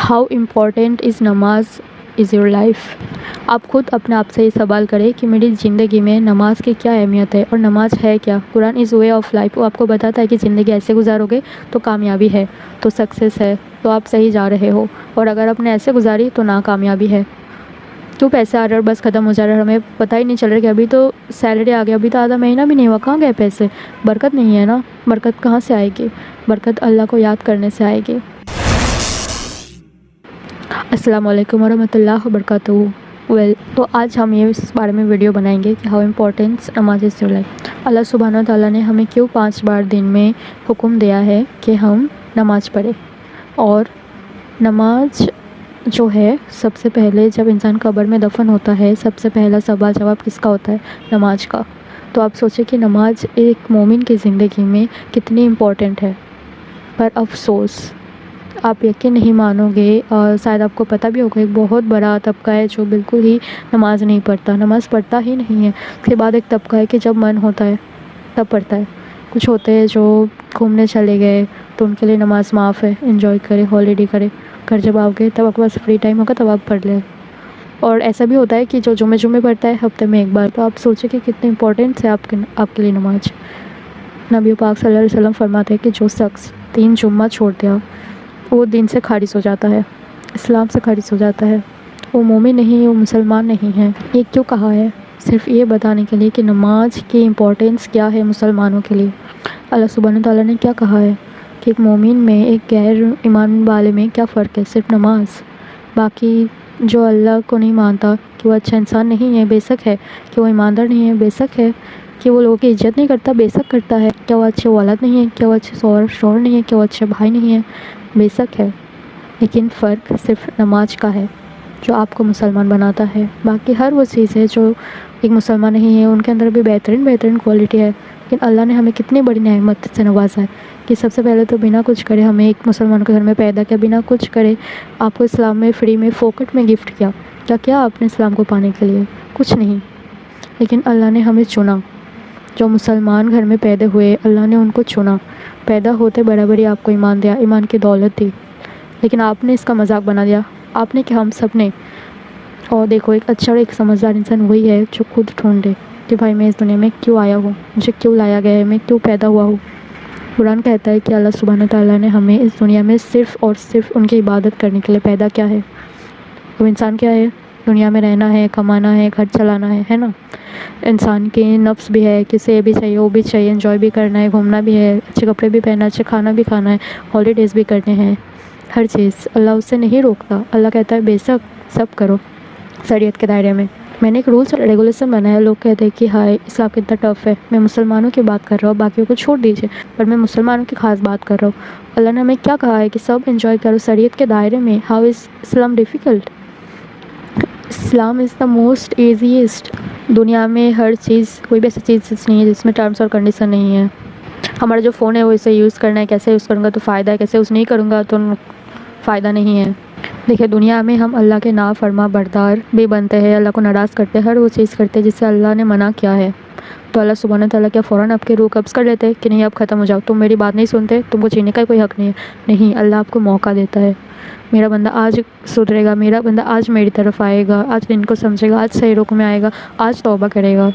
How important is نماز is your life. آپ خود اپنے آپ سے یہ سوال کریں کہ میری زندگی میں نماز کی کیا اہمیت ہے اور نماز ہے کیا. قرآن از وے آف لائف. وہ آپ کو بتاتا ہے کہ زندگی ایسے گزارو گے تو کامیابی ہے، تو سکسیس ہے، تو آپ صحیح جا رہے ہو، اور اگر آپ نے ایسے گزاری تو ناکامیابی ہے. کیوں پیسے آ رہے اور بس ختم ہو جا رہا ہے، ہمیں پتہ ہی نہیں چل رہا کہ ابھی تو سیلری آ گیا، ابھی تو آدھا مہینہ بھی نہیں ہوا، کہاں گئے پیسے؟ برکت نہیں ہے نا. برکت کہاں سے آئے گی؟ برکت اللہ کو یاد کرنے سے آئے گی. السلام علیکم ورحمۃ اللہ وبرکاتہ. تو آج ہم یہ اس بارے میں ویڈیو بنائیں گے کہ ہاؤ امپورٹنس نماز از یور لائف. اللہ سبحانہ تعالیٰ نے ہمیں کیوں 5 بار دن میں حکم دیا ہے کہ ہم نماز پڑھیں. اور نماز جو ہے سب سے پہلے جب انسان قبر میں دفن ہوتا ہے، سب سے پہلا سوال جواب کس کا ہوتا ہے؟ نماز کا. تو آپ سوچیں کہ نماز ایک مومن کی زندگی میں کتنی امپورٹنٹ ہے. پر افسوس آپ یقین نہیں مانو گے، اور شاید آپ کو پتہ بھی ہوگا، ایک بہت بڑا طبقہ ہے جو بالکل ہی نماز نہیں پڑھتا، نماز پڑھتا ہی نہیں ہے. اس کے بعد ایک طبقہ ہے کہ جب من ہوتا ہے تب پڑھتا ہے. کچھ ہوتے ہیں جو گھومنے چلے گئے تو ان کے لیے نماز معاف ہے، انجوائے کرے، ہالیڈے کرے. گھر جب آؤ گے تب آپ کے پاس فری ٹائم ہوگا تب آپ پڑھ لیں. اور ایسا بھی ہوتا ہے کہ جو جمعے پڑھتا ہے ہفتے میں ایک بار. تو آپ سوچیں کہ کتنی امپورٹنٹ ہے آپ کے لیے نماز. نبی پاک صلی اللہ علیہ وسلم فرماتے ہیں کہ جو شخص 3 جمعہ چھوڑ دیا وہ دین سے خارج ہو جاتا ہے، اسلام سے خارج ہو جاتا ہے. وہ مومن نہیں، وہ مسلمان نہیں ہے. یہ کیوں کہا ہے؟ صرف یہ بتانے کے لیے کہ نماز کی امپورٹنس کیا ہے مسلمانوں کے لیے. اللہ سبحانہ تعالیٰ نے کیا کہا ہے کہ ایک مومن میں ایک غیر ایمان والے میں کیا فرق ہے؟ صرف نماز. باقی جو اللہ کو نہیں مانتا کہ وہ اچھا انسان نہیں ہے، بے شک ہے. کہ وہ ایماندار نہیں ہے، بے شک ہے. کہ وہ لوگوں کی عزت نہیں کرتا، بے شک کرتا ہے. کیا وہ اچھے اولاد نہیں ہے؟ کیا وہ اچھے شوہر نہیں ہے؟ کیا وہ اچھے بھائی نہیں ہے؟ بے شک ہے. لیکن فرق صرف نماز کا ہے جو آپ کو مسلمان بناتا ہے. باقی ہر وہ چیز ہے جو ایک مسلمان نہیں ہے ان کے اندر بھی بہترین کوالٹی ہے. لیکن اللہ نے ہمیں کتنی بڑی نعمت سے نوازا ہے کہ سب سے پہلے تو بنا کچھ کرے ہمیں ایک مسلمان کے گھر میں پیدا کیا، بنا کچھ کرے آپ کو اسلام میں فری میں فوکٹ میں گفٹ کیا. کیا آپ نے اسلام کو پانے کے لیے؟ کچھ نہیں. لیکن اللہ نے ہمیں چنا. جو مسلمان گھر میں پیدا ہوئے اللہ نے ان کو چنا. پیدا ہوتے برابری آپ کو ایمان دیا، ایمان کی دولت دی. لیکن آپ نے اس کا مذاق بنا دیا. آپ نے کہ ہم سب نے. اور دیکھو ایک اچھا اور ایک سمجھدار انسان وہی ہے جو خود ڈھونڈے کہ بھائی میں اس دنیا میں کیوں آیا ہوں، مجھے کیوں لایا گیا ہے، میں کیوں پیدا ہوا ہوں. قرآن کہتا ہے کہ اللہ سبحانہ تعالیٰ نے ہمیں اس دنیا میں صرف اور صرف ان کی عبادت کرنے کے لیے پیدا کیا ہے. اب انسان کیا ہے؟ دنیا میں رہنا ہے، کمانا ہے، گھر چلانا ہے نا. انسان کے نفس بھی ہے، کسی یہ بھی چاہیے، وہ بھی چاہیے، انجوائے بھی کرنا ہے، گھومنا بھی ہے، اچھے کپڑے بھی پہننا ہے، اچھے کھانا بھی کھانا ہے، ہالیڈیز بھی کرنے ہیں. ہر چیز اللہ اس سے نہیں روکتا. اللہ کہتا ہے بے شک سب کرو شریعت کے دائرے میں. میں نے ایک رولس اور ریگولیشن بنایا. لوگ کہتے ہیں کہ ہائے اسلام کتنا ٹف ہے. میں مسلمانوں کی بات کر رہا ہوں، باقیوں کو چھوڑ دیجیے، پر میں مسلمانوں کی خاص بات کر رہا ہوں. اللہ نے ہمیں کیا کہا ہے کہ سب انجوائے کرو شریعت کے دائرے میں. How is Islam difficult? Islam is the most easiest. دنیا میں ہر چیز، کوئی بھی ایسی چیز نہیں ہے جس میں ٹرمس اور کنڈیشن نہیں ہے. ہمارا جو فون ہے وہ اسے یوز کرنا ہے، کیسے یوز کروں گا تو فائدہ ہے، کیسے یوز نہیں کروں گا تو فائدہ نہیں ہے. دیکھیں دنیا میں ہم اللہ کے نافرما بردار بھی بنتے ہیں، اللہ کو ناراض کرتے ہیں، ہر وہ چیز کرتے ہیں جس سے اللہ نے منع کیا ہے. تو اللہ سبحانہ تعالیٰ کیا فوراً آپ کے روح قبض کر لیتے کہ نہیں اب ختم ہو جاؤ، تم میری بات نہیں سنتے، تم کو جینے کا کوئی حق نہیں ہے؟ نہیں، اللہ آپ کو موقع دیتا ہے. میرا بندہ آج سدھرے گا، میرا بندہ آج میری طرف آئے گا، آج دن کو سمجھے گا، آج صحیح رخ میں آئے گا، آج توبہ کرے گا.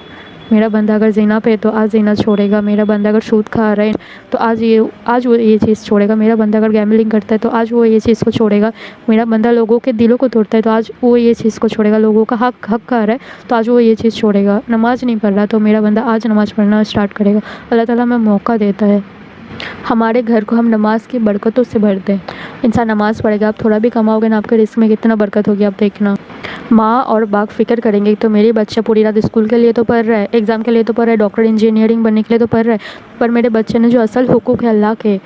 میرا بندہ اگر زنا پہ تو آج زنا چھوڑے گا. میرا بندہ اگر سود کھا رہا ہے تو آج وہ یہ چیز چھوڑے گا. میرا بندہ اگر گیملنگ کرتا ہے تو آج وہ یہ چیز کو چھوڑے گا. میرا بندہ لوگوں کے دلوں کو توڑتا ہے تو آج وہ یہ چیز کو چھوڑے گا. لوگوں کا حق کھا رہا ہے تو آج وہ یہ چیز چھوڑے گا. نماز نہیں پڑھ رہا تو میرا بندہ آج نماز پڑھنا اسٹارٹ کرے گا. اللہ تعالیٰ ہمیں موقع دیتا ہے. ہمارے گھر کو ہم نماز کی برکتوں سے بھر دیں. انسان نماز پڑھے گا، آپ تھوڑا بھی کماؤ گے نا، آپ کے رزق میں کتنا برکت ہوگی آپ دیکھنا. ماں اور باپ فکر کریں گے تو میری بچہ پوری رات اسکول کے لیے تو پڑھ رہا ہے، ایگزام کے لیے تو پڑھ رہا ہے، ڈاکٹر انجینئرنگ بننے کے لیے تو پڑھ رہا ہے، پر میرے بچے نے جو اصل حقوق ہے اللہ کے،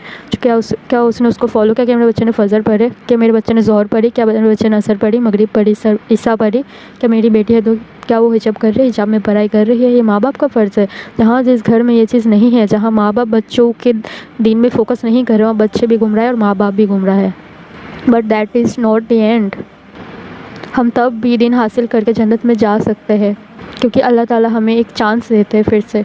کیا اس نے اس کو فالو کیا؟ کہ میرے بچے نے فجر پڑھے، کہ میرے بچے نے ظہر پڑھی، کیا میرے بچے نے عصر پڑھی، مغرب پڑھی، عشاء پڑھی، کیا میری بیٹی ہے تو کیا وہ حجاب کر رہی ہے، حجاب میں پڑھائی کر رہی ہے؟ یہ ماں باپ کا فرض ہے. جہاں جس گھر میں یہ چیز نہیں ہے، جہاں ماں باپ بچوں کے دین میں فوکس نہیں کر رہے، وہاں بچے بھی گم رہے ہیں اور ماں باپ بھی گم رہا ہے. But that is not the end. ہم تب بھی دین حاصل کر کے جنت میں جا سکتے ہیں کیونکہ اللہ تعالیٰ ہمیں ایک چانس دیتے ہیں پھر سے.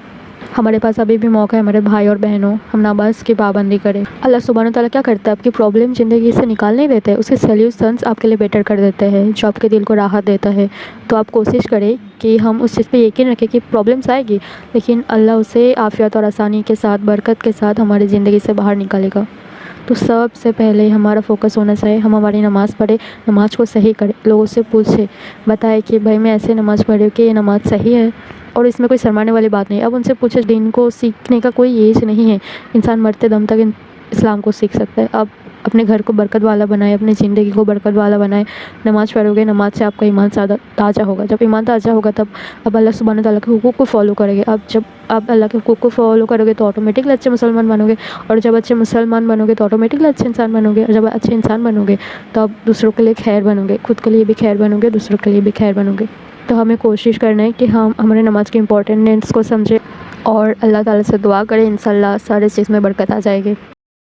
ہمارے پاس ابھی بھی موقع ہے ہمارے بھائی اور بہنوں، ہم نماز کی پابندی کریں۔ اللہ سبحانہ تعالیٰ کیا کرتا ہے؟ آپ کی پرابلم زندگی سے نکال نہیں دیتے، اس کے سلیوشنس آپ کے لیے بیٹر کر دیتے ہیں، جو آپ کے دل کو راحت دیتا ہے۔ تو آپ کوشش کریں کہ ہم اس چیز پہ یقین رکھیں کہ پرابلمس آئے گی، لیکن اللہ اسے عافیت اور آسانی کے ساتھ، برکت کے ساتھ ہماری زندگی سے باہر نکالے گا۔ تو سب سے پہلے ہمارا فوکس ہونا چاہیے ہم ہماری نماز پڑھیں، نماز کو صحیح کریں، لوگوں سے پوچھیں، بتائیں کہ بھائی میں ایسے نماز پڑھی ہوں کہ یہ نماز صحیح ہے، اور اس میں کوئی شرمانے والی بات نہیں ہے۔ اب ان سے پوچھیں، دین کو سیکھنے کا کوئی ایج نہیں ہے، انسان مرتے دم تک اسلام کو سیکھ سکتا ہے۔ اب اپنے گھر کو برکت والا بنائے، اپنی زندگی کو برکت والا بنائے۔ نماز پڑھو گے، نماز سے آپ کا ایمان تازہ ہوگا، جب ایمان تازہ ہوگا تب اب اللہ سبحانہ تعالیٰ کے حقوق کو فالو کرے گے۔ اب جب آپ اللہ کے حقوق کو فالو کرو گے تو آٹومیٹکلی اچھے مسلمان بنو گے، اور جب اچھے مسلمان بنو گے تو آٹومیٹکلی اچھے انسان بنو گے، اور جب اچھے انسان بنو گے تو آپ دوسروں کے لیے خیر بنو گے، خود کے لیے بھی خیر بنو گے، دوسروں کے لیے بھی خیر بنو گے۔ تو ہمیں کوشش کرنا ہے کہ ہم ہمارے نماز کی امپورٹنس کو سمجھیں اور اللہ تعالیٰ سے دعا کریں، انشاءاللہ سارے چیز میں برکت آ جائے گی۔